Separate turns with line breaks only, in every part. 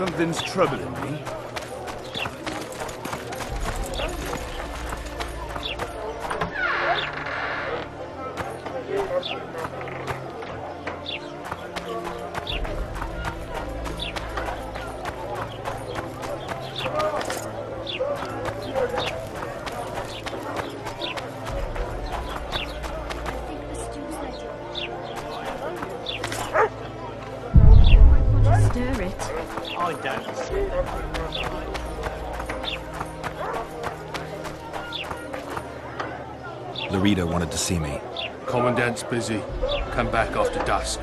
Something's troubling me.
Stir it.
I don't.
Larita wanted to see me.
Commandant's busy. Come back after dusk.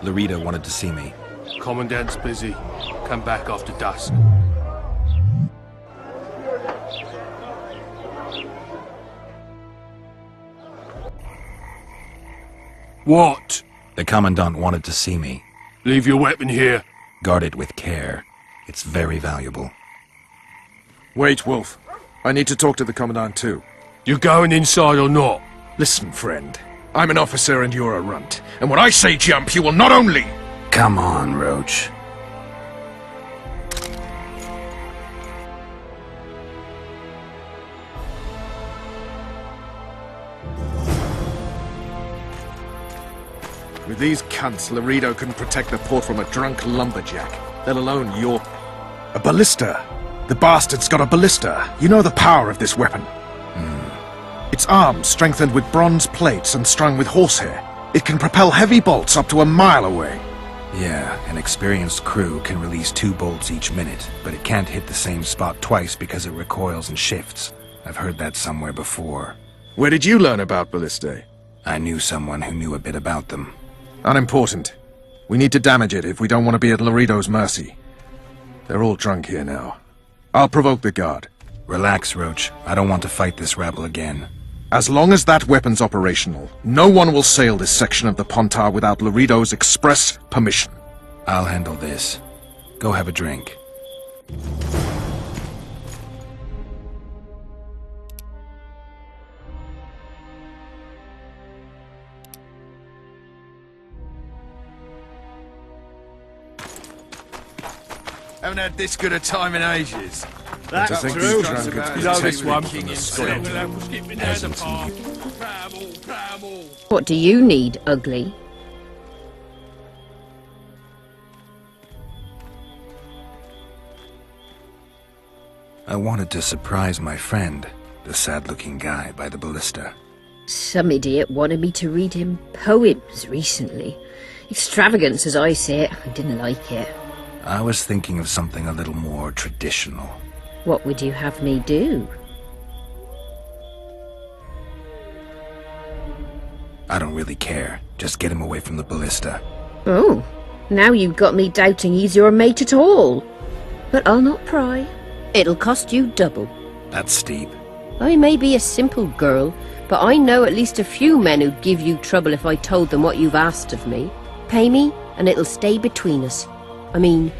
Larita wanted to see me.
Commandant's busy. Come back after dusk. What?
The Commandant wanted to see me.
Leave your weapon here.
Guard it with care. It's very valuable.
Wait, Wolf. I need to talk to the Commandant too.
You going inside or not?
Listen, friend. I'm an officer and you're a runt. And when I say jump, you will not only...
Come on, Roach.
With these cunts, Laredo couldn't protect the port from a drunk lumberjack, let alone your... A ballista! The bastard's got a ballista! You know the power of this weapon. Its arms strengthened with bronze plates and strung with horsehair. It can propel heavy bolts up to a mile away.
Yeah, an experienced crew can release 2 bolts each minute, but it can't hit the same spot twice because it recoils and shifts. I've heard that somewhere before.
Where did you learn about ballistae?
I knew someone who knew a bit about them.
Unimportant. We need to damage it if we don't want to be at Laredo's mercy. They're all drunk here now. I'll provoke the guard.
Relax, Roach. I don't want to fight this rabble again.
As long as that weapon's operational, no one will sail this section of the Pontar without Laredo's express permission.
I'll handle this. Go have a drink.
Haven't had this good a time in ages.
That's
That's
true.
true.
Drunkards
You know this
take
one.
the king instead.
What do you need, ugly?
I wanted to surprise my friend, the sad-looking guy by the ballista.
Some idiot wanted me to read him poems recently. Extravagance as I see it. I didn't like it.
I was thinking of something a little more traditional.
What would you have me do?
I don't really care. Just get him away from the ballista.
Oh, now you've got me doubting he's your mate at all. But I'll not pry. It'll cost you double.
That's steep.
I may be a simple girl, but I know at least a few men who'd give you trouble if I told them what you've asked of me. Pay me, and it'll stay between us. I mean,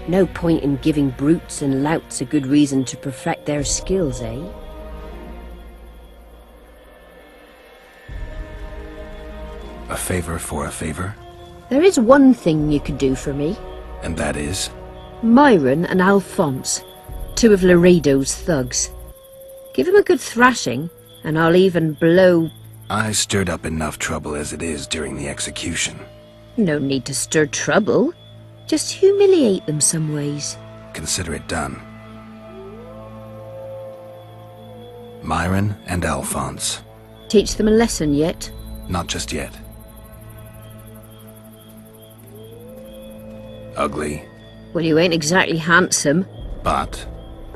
no point in giving brutes and louts a good reason to perfect their skills, eh?
A favor for a favor?
There is one thing you could do for me.
And that is?
Myron and Alphonse, 2 of Laredo's thugs. Give 'em a good thrashing, and I'll even blow...
I stirred up enough trouble as it is during the execution.
No need to stir trouble. Just humiliate them some ways.
Consider it done. Myron and Alphonse.
Teach them a lesson yet?
Not just yet. Ugly,
Well, you ain't exactly handsome.
but...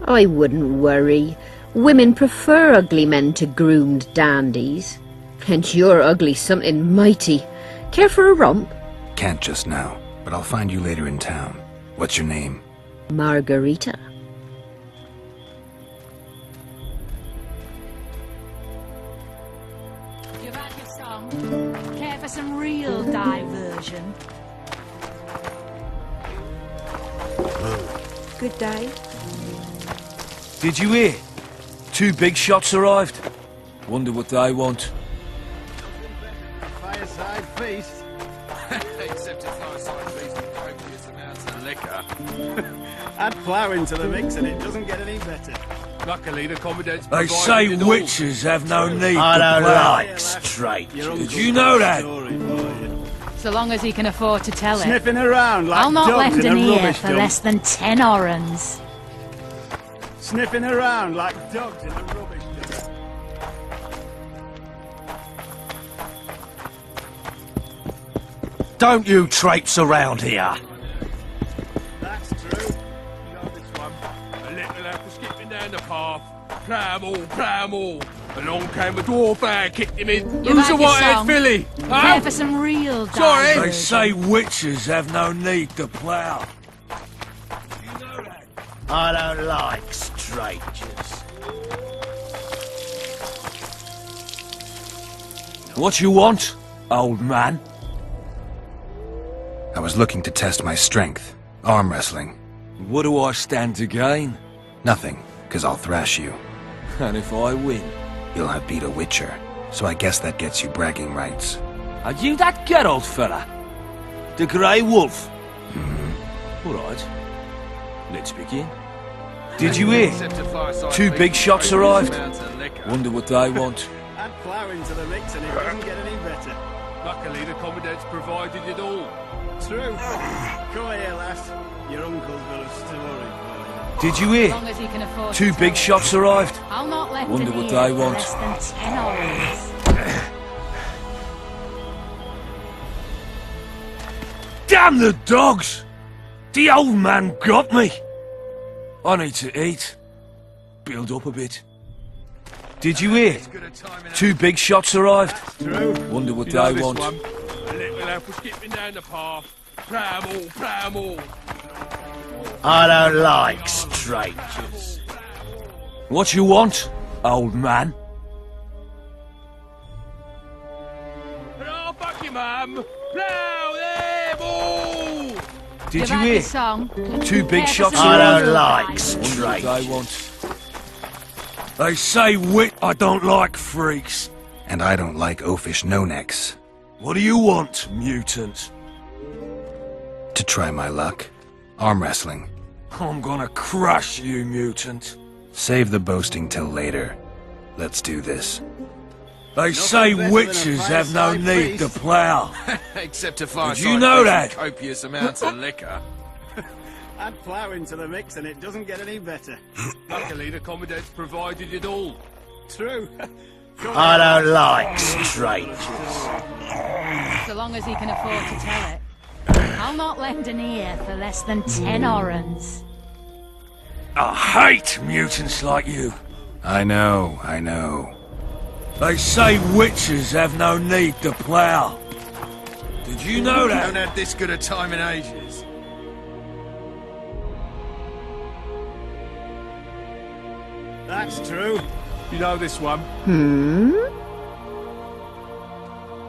I wouldn't worry. Women prefer ugly men to groomed dandies. And you're ugly something mighty. Care for a romp?
Can't just now, but I'll find you later in town. What's your name?
Margarita.
You've had your song. Care for some real diversion?
Good day.
Did you hear? 2 big shots arrived. Wonder what they want.
Fireside feast. Except a fireside feast with copious amounts of liquor. Add flour into the mix and it doesn't get any better.
Luckily, the Commandant's
They
provided
say
it all.
witches have no need
I
to
don't
plough.
like straight.
Did you know that?
So long as he can afford to tell it.
Sniffing around like
I'll not
dogs
lend
in
an
a
ear
rubbish
for
dump.
less than 10 orens.
Sniffing around like dogs in a rubbish dump.
Don't you traipse around here.
That's true.
You know this one. A little apple skipping down the path. Plough 'em all. Along came a dwarf and kicked him in.
You've
Who's
had
the
your
white-haired
song.
filly?
Prepare
Huh?
for some real
Sorry.
They
diversion.
say witches have no need to plough. You know that?
I don't like strangers.
What you want, old man?
I was looking to test my strength. Arm wrestling.
What do I stand to gain?
Nothing, because I'll thrash you.
And if I win?
You'll have beat a witcher, so I guess that gets you bragging rights.
Are you that Geralt fella? The Grey Wolf? All right. Let's begin. Did you hear? 2 big shots arrived. Wonder what they want.
Add flour into the mix and it doesn't get any better.
Luckily, the Commandant's provided it all.
True. Come here, lass. Your uncle's got a story for you.
Did you
As
hear?
long as he can afford
2
to
big
tell
shots arrived.
it. I'll not lend
Wonder
an
what
ear
they
for
want.
less than 10 orens.
Damn the dogs! The old man got me! I need to eat. Build up a bit. Did you hear? 2 big shots arrived.
True.
Wonder what
You know
they
this
want.
one. A little apple skipping down the path. Plough 'em all.
I don't like strangers.
What you want, old man?
Oh, fuck you, mum. Plough them all.
Did
You've
you
had
hear?
your song.
2 big
Prepare for
shots
some
I
arrived.
don't like
Wonder what they
strangers.
want. They say I don't like freaks.
And I don't like oafish no-necks.
What do you want, mutant?
To try my luck. Arm wrestling.
I'm gonna crush you, mutant.
Save the boasting till later. Let's do this.
They say
better than a
witches have no
fireside
need to
feast.
plough.
Except a fireside
you know
feast
that?
with copious amounts of liquor. Add flour into the mix and it doesn't get any better.
Luckily, the Commandant's provided it all.
True. I don't like strangers.
So long as he can afford to tell it. I'll not lend an ear for less than 10 orens.
I hate mutants like you.
I know.
They say witches have no need to plough. Did you know
Haven't
that?
had this good a time in ages. That's true.
You know this one.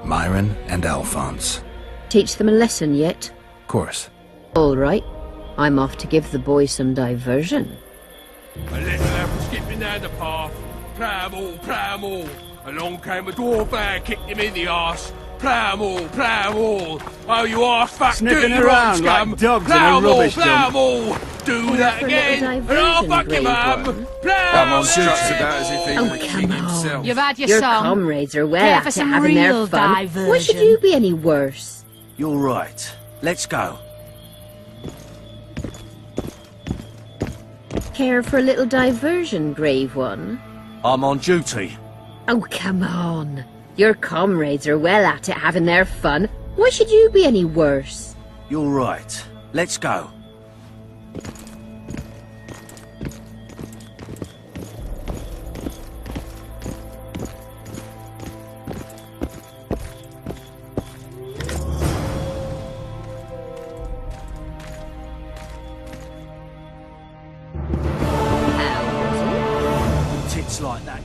Myron and Alphonse.
Teach them a lesson yet?
Course.
All right. I'm off to give the boys some diversion.
A little apple skipping down the path. Plough 'em all. Along came a dwarf and kicked him in the arse. Plough 'em all. Oh, you arse fuck,
Sniffing
dirty
around
rotten scum.
like dogs in a
Plough 'em all,
rubbish
plough 'em
dump.
all. Do
Well,
that
for a little
again. And I'll
diversion,
fuck your
brave
mum.
one.
Plough 'em
Struts about
all.
as if he
Oh,
were the king
come on.
himself.
You've had your
Your
song.
comrades are well
Prepare for
at it
some
having their
real
fun. Why should
diversion.
you be any worse?
You're right. Let's go.
Care for a little diversion, brave one?
I'm on duty.
Oh, come on. Your comrades are well at it having their fun. Why should you be any worse?
You're right. Let's go. Tits like that.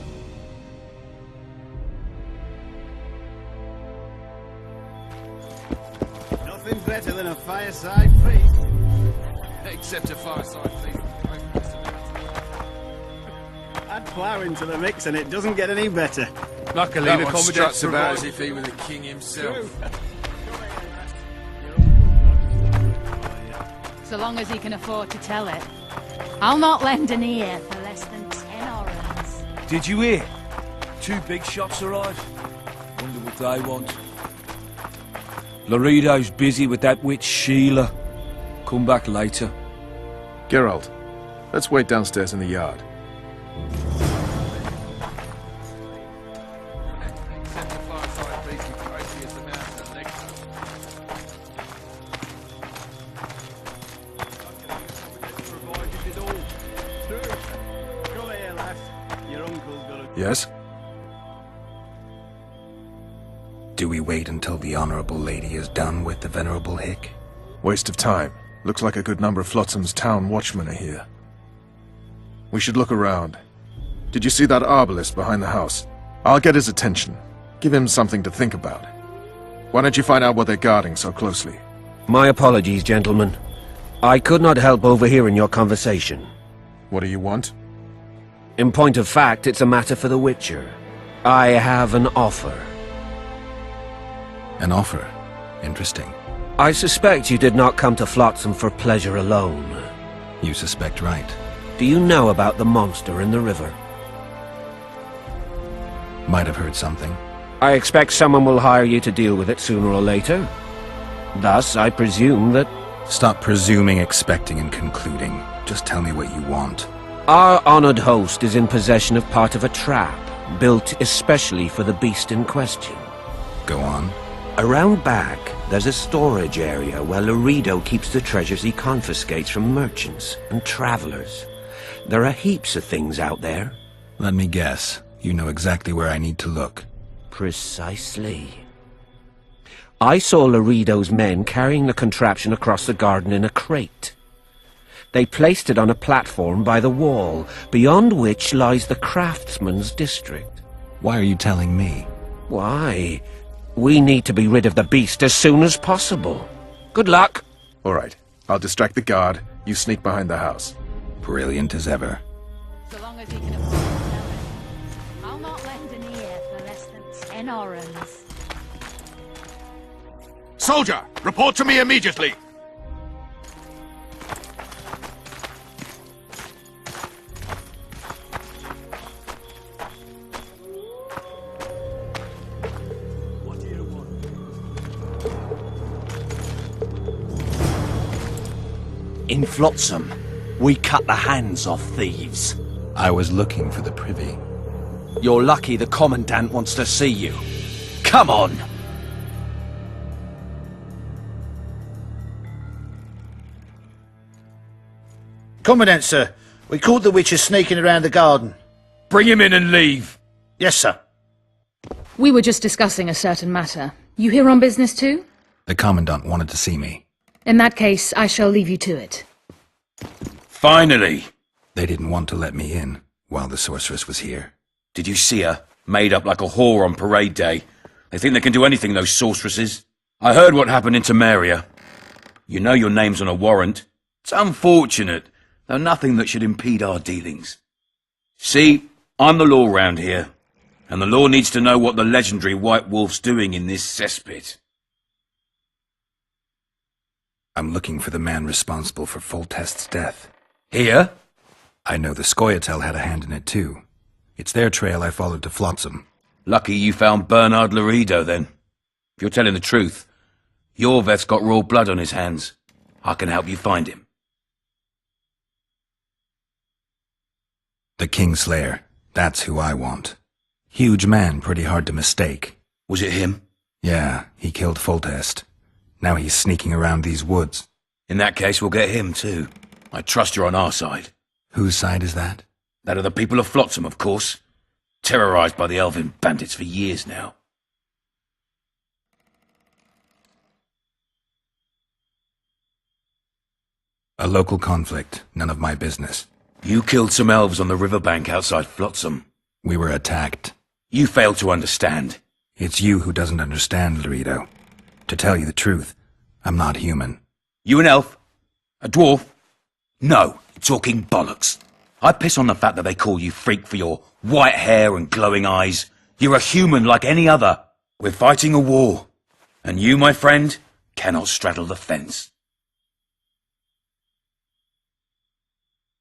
Nothing better than a fireside feast. Except a fireside feast. flour into the mix and it doesn't get any better.
Luckily,
That
the
one
commandant
struts about as if he were the king himself.
So long as he can afford to tell it. I'll not lend an ear for less than 10 orens.
Did you hear? 2 big shots arrived. Wonder what they want. Laredo's busy with that witch Sheila. Come back later.
Geralt, let's wait downstairs in the yard.
Except the far side beast with copious amounts of liquor.
Provided it all.
Come here, lass. Your uncle's got a...
Yes?
Do we wait until the Honorable Lady is done with the Venerable Hick?
Waste of time. Looks like a good number of Flotsam's town watchmen are here. We should look around. Did you see that arbalist behind the house? I'll get his attention. Give him something to think about. Why don't you find out what they're guarding so closely?
My apologies, gentlemen. I could not help overhearing your conversation.
What do you want?
In point of fact, it's a matter for the Witcher. I have an offer.
An offer. Interesting.
I suspect you did not come to Flotsam for pleasure alone.
You suspect right.
Do you know about the monster in the river?
Might have heard something.
I expect someone will hire you to deal with it sooner or later. Thus, I presume that...
Stop presuming, expecting, and concluding. Just tell me what you want.
Our honored host is in possession of part of a trap, built especially for the beast in question.
Go on.
Around back, there's a storage area where Laredo keeps the treasures he confiscates from merchants and travelers. There are heaps of things out there.
Let me guess. You know exactly where I need to look.
Precisely. I saw Laredo's men carrying the contraption across the garden in a crate. They placed it on a platform by the wall, beyond which lies the craftsman's district.
Why are you telling me?
Why? We need to be rid of the beast as soon as possible. Good luck.
All right. I'll distract the guard. You sneak behind the house.
Brilliant as ever.
So long as he can afford to tell it. I'll not lend an ear for less than 10 orens.
Soldier! Report to me immediately!
In Flotsam, we cut the hands off thieves.
I was looking for the privy.
You're lucky the Commandant wants to see you. Come on!
Commandant, sir. We caught the witcher sneaking around the garden.
Bring him in and leave.
Yes, sir.
We were just discussing a certain matter. You here on business too?
The Commandant wanted to see me.
In that case, I shall leave you to it.
Finally!
They didn't want to let me in while the sorceress was here.
Did you see her? Made up like a whore on parade day. They think they can do anything, those sorceresses. I heard what happened in Temeria. You know your name's on a warrant. It's unfortunate, though nothing that should impede our dealings. See, I'm the law round here, and the law needs to know what the legendary White Wolf's doing in this cesspit.
I'm looking for the man responsible for Foltest's death.
Here?
I know the Scoia'tael had a hand in it too. It's their trail I followed to Flotsam.
Lucky you found Bernard Laredo, then. If you're telling the truth, your vet's got raw blood on his hands. I can help you find him.
The Kingslayer. That's who I want. Huge man, pretty hard to mistake.
Was it him?
Yeah, he killed Foltest. Now he's sneaking around these woods.
In that case, we'll get him too. I trust you're on our side.
Whose side is that?
That of the people of Flotsam, of course. Terrorized by the elven bandits for years now.
A local conflict, none of my business.
You killed some elves on the riverbank outside Flotsam.
We were attacked.
You failed to understand.
It's you who doesn't understand, Laredo. To tell you the truth, I'm not human.
You an elf? A dwarf? No, you're talking bollocks.
I piss on the fact that they call you freak for your white hair and glowing eyes. You're a human like any other. We're fighting a war, and you, my friend, cannot straddle the fence.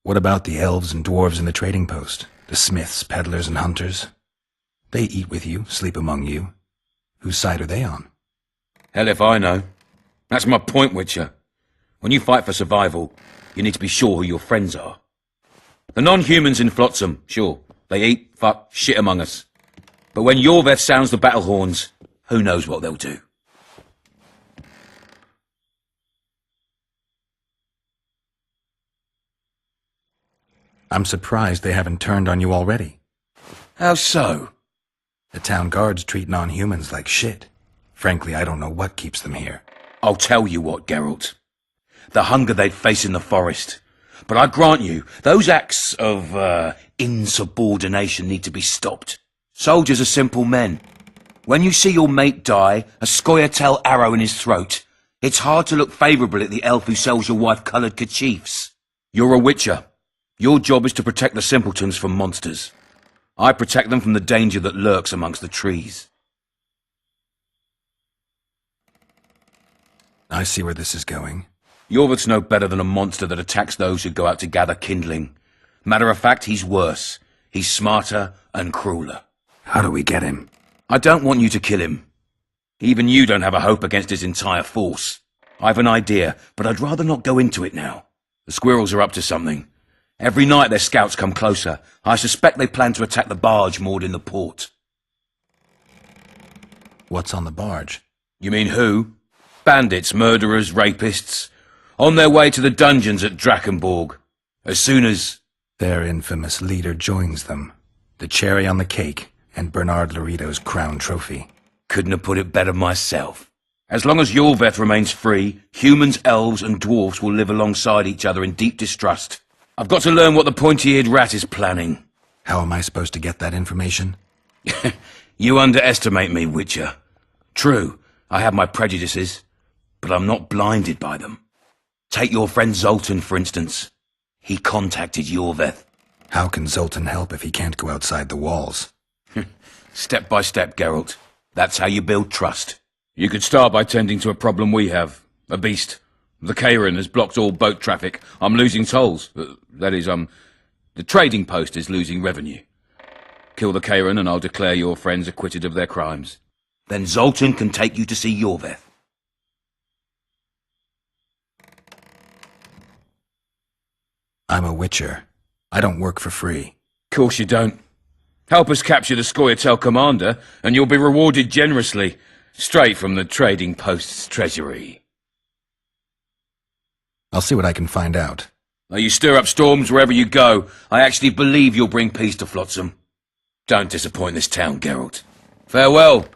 What about the elves and dwarves in the trading post? The smiths, peddlers, and hunters? They eat with you, sleep among you. Whose side are they on?
Hell if I know. That's my point, Witcher. When you fight for survival, you need to be sure who your friends are. The non-humans in Flotsam, sure, they eat, fuck, shit among us. But when Yorveth sounds the battle horns, who knows what they'll do.
I'm surprised they haven't turned on you already.
How so?
The town guards treat non-humans like shit. Frankly, I don't know what keeps them here.
I'll tell you what, Geralt. The hunger they'd face in the forest. But I grant you, those acts of, insubordination need to be stopped. Soldiers are simple men. When you see your mate die, a scoia'tael arrow in his throat, it's hard to look favourable at the elf who sells your wife coloured kerchiefs. You're a witcher. Your job is to protect the simpletons from monsters. I protect them from the danger that lurks amongst the trees.
I see where this is going.
Yorveth's no better than a monster that attacks those who go out to gather kindling. Matter of fact, he's worse. He's smarter and crueler.
How do we get him?
I don't want you to kill him. Even you don't have a hope against his entire force. I've an idea, but I'd rather not go into it now. The squirrels are up to something. Every night their scouts come closer. I suspect they plan to attack the barge moored in the port.
What's on the barge?
You mean who? Bandits, murderers, rapists. On their way to the dungeons at Drakenborg. As soon as...
Their infamous leader joins them. The cherry on the cake, and Bernard Laredo's crown trophy.
Couldn't have put it better myself. As long as Yorveth remains free, humans, elves, and dwarfs will live alongside each other in deep distrust. I've got to learn what the pointy-eared rat is planning.
How am I supposed to get that information?
You underestimate me, Witcher. True, I have my prejudices, but I'm not blinded by them. Take your friend Zoltan, for instance. He contacted Yorveth.
How can Zoltan help if he can't go outside the walls?
Step by step, Geralt. That's how you build trust. You could start by tending to a problem we have. A beast. The Kairin has blocked all boat traffic. I'm losing tolls. That is, the trading post is losing revenue. Kill the Kairin and I'll declare your friends acquitted of their crimes. Then Zoltan can take you to see Yorveth.
I'm a witcher. I don't work for free.
Course you don't. Help us capture the scoia'tael commander, and you'll be rewarded generously, straight from the trading post's treasury.
I'll see what I can find out.
Now you stir up storms wherever you go. I actually believe you'll bring peace to Flotsam. Don't disappoint this town, Geralt. Farewell.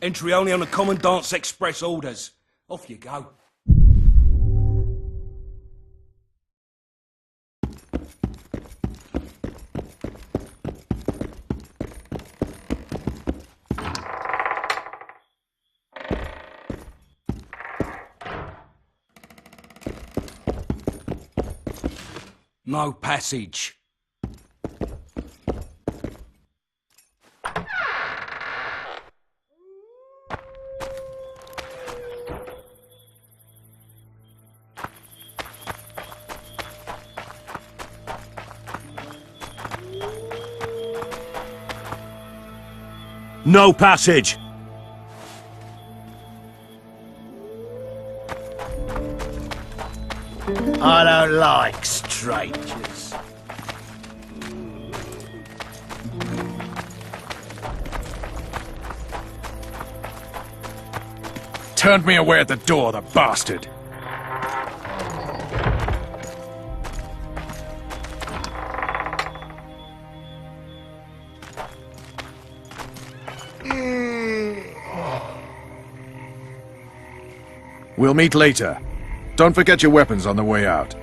Entry only on the Commandant's express orders. Off you go. No passage.
No passage!
I don't like strangers.
turned me away at the door, the bastard! We'll meet later. Don't forget your weapons on the way out.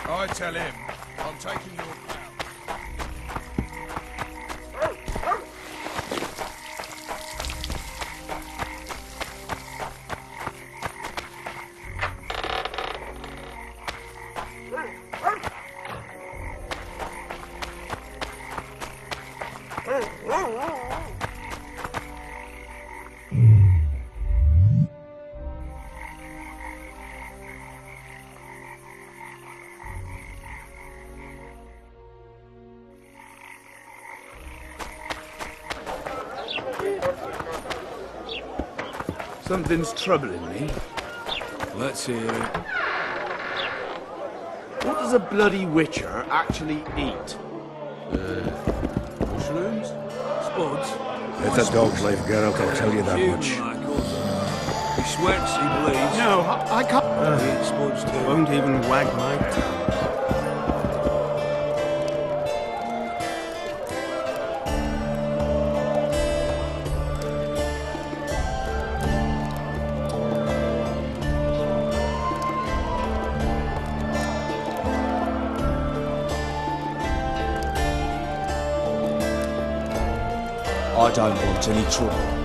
I tell him I'm taking your pal.
Something's troubling me. Let's hear it.
What does a bloody witcher actually eat?
Mushrooms? Spuds?
Let that dog play, Geralt, I'll tell you that much.
He sweats, he bleeds.
No, I can't.
He eats spuds too.
Won't even wag my tongue.
I don't want any trouble.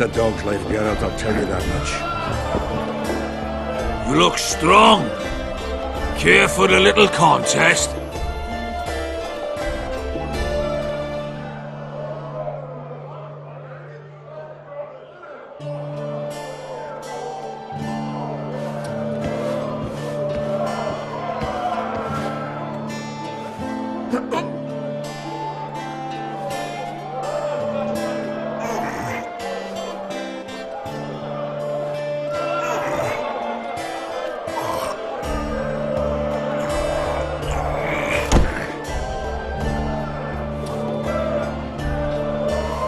It's a dog's life, Geralt, I'll tell you that much.
You look strong. Care for the little contest?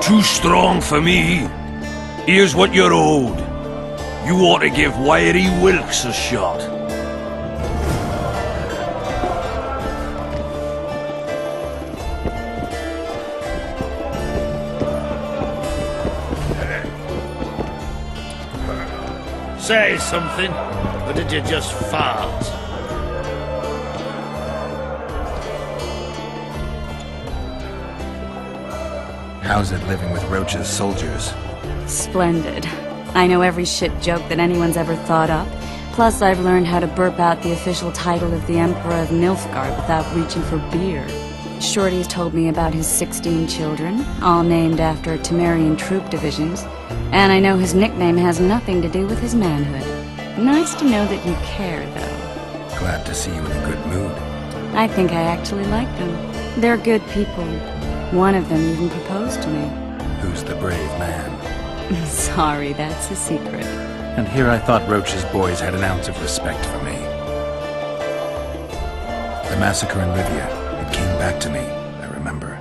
Too strong for me. Here's what you're owed. You ought to give Wiry Wilkes a shot.
Say something, or did you just fart?
How's it living with Roach's soldiers?
Splendid. I know every shit joke that anyone's ever thought up. Plus, I've learned how to burp out the official title of the Emperor of Nilfgaard without reaching for beer. Shorty's told me about his 16 children, all named after Temerian troop divisions, and I know his nickname has nothing to do with his manhood. Nice to know that you care, though.
Glad to see you in a good mood.
I think I actually like them. They're good people. One of them even proposed to me.
Who's the brave man?
Sorry, that's a secret.
And here I thought Roach's boys had an ounce of respect for me. The massacre in Livia, it came back to me, I remember.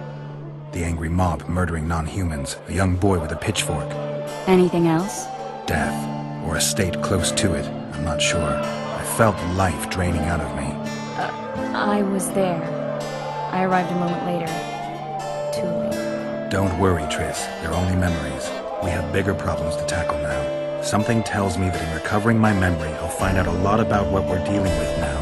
The angry mob murdering non-humans, a young boy with a pitchfork.
Anything else?
Death, or a state close to it, I'm not sure. I felt life draining out of me.
I was there. I arrived a moment later. Too late.
Don't worry, Triss. They're only memories. We have bigger problems to tackle now. Something tells me that in recovering my memory, I'll find out a lot about what we're dealing with now.